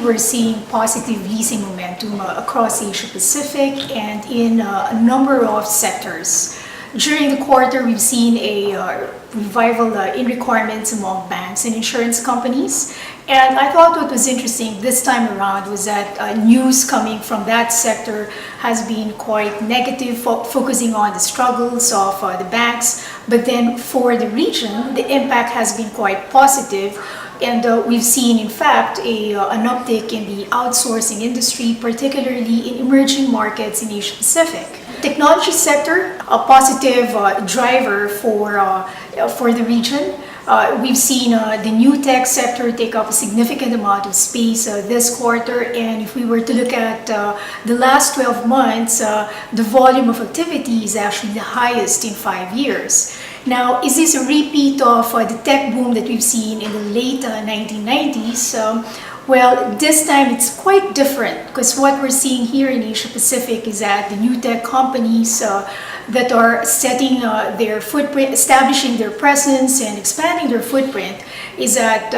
we're seeing positive leasing momentum across Asia Pacific and in a number of sectors. During the quarter, we've seen a revival in requirements among banks and insurance companies. And I thought what was interesting this time around was that news coming from that sector has been quite negative, focusing on the struggles of the banks. But then for the region, the impact has been quite positive. And we've seen, in fact, an uptick in the outsourcing industry, particularly in emerging markets in Asia Pacific. Technology sector, a positive driver for the region. We've seen the new tech sector take up a significant amount of space this quarter, and if we were to look at the last 12 months, the volume of activity is actually the highest in 5 years. Now, is this a repeat of the tech boom that we've seen in the late 1990s? Well, this time it's quite different, because what we're seeing here in Asia Pacific is that the new tech companies that are setting their footprint, establishing their presence and expanding their footprint, is that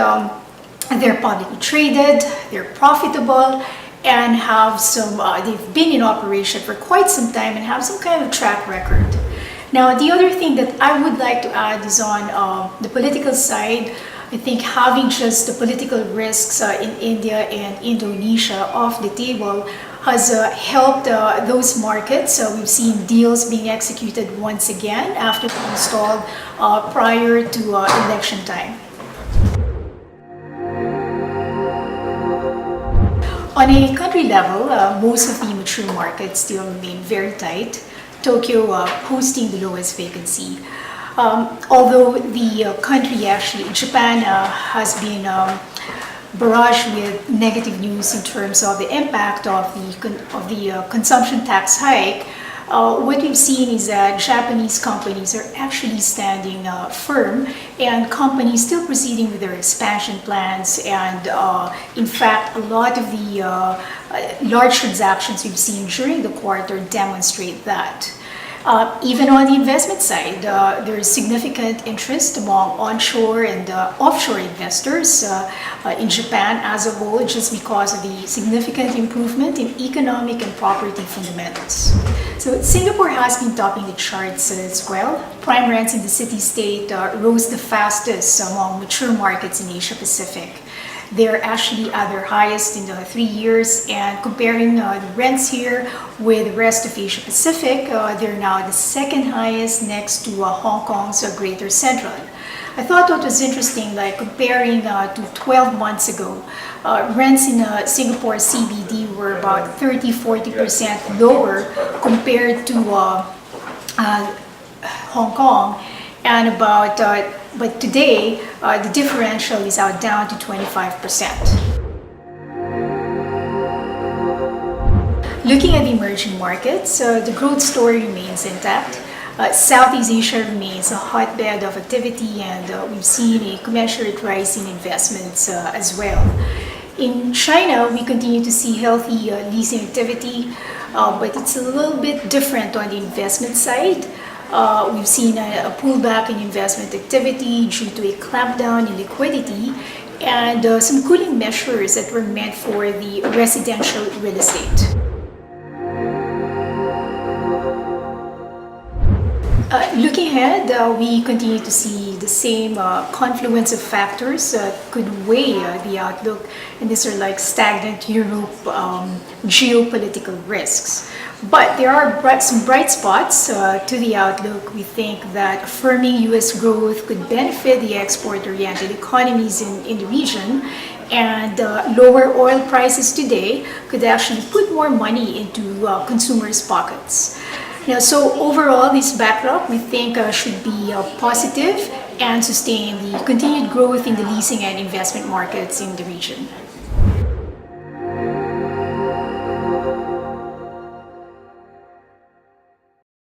they're publicly traded, they're profitable, and have they've been in operation for quite some time and have some kind of track record. Now, the other thing that I would like to add is on the political side. I think having just the political risks in India and Indonesia off the table has helped those markets. We've seen deals being executed once again after being stalled prior to election time. On a country level, most of the mature markets still remain very tight. Tokyo posting the lowest vacancy. Although the country, actually, Japan, has been barraged with negative news in terms of the impact of the consumption tax hike, what we've seen is that Japanese companies are actually standing firm, and companies still proceeding with their expansion plans. And in fact, a lot of the large transactions we've seen during the quarter demonstrate that. Even on the investment side, there is significant interest among onshore and offshore investors in Japan as a whole, just because of the significant improvement in economic and property fundamentals. So Singapore has been topping the charts as well. Prime rents in the city-state rose the fastest among mature markets in Asia Pacific. They're actually at their highest in the 3 years, and comparing the rents here with the rest of Asia Pacific, they're now the second highest next to Hong Kong's Greater Central. I thought what was interesting, like comparing to 12 months ago, rents in Singapore CBD were about 30-40% lower compared to Hong Kong, and but today, the differential is down to 25%. Looking at the emerging markets, the growth story remains intact. Southeast Asia remains a hotbed of activity, and we've seen a commensurate rise in investments as well. In China, we continue to see healthy leasing activity, but it's a little bit different on the investment side. We've seen a pullback in investment activity due to a clampdown in liquidity and some cooling measures that were meant for the residential real estate. Looking ahead, we continue to see the same confluence of factors could weigh the outlook, and these are like stagnant Europe, geopolitical risks. But there are some bright spots to the outlook. We think that affirming U.S. growth could benefit the export-oriented economies in the region, and lower oil prices today could actually put more money into consumers' pockets. Now, so overall, this backdrop we think should be positive and sustain the continued growth in the leasing and investment markets in the region.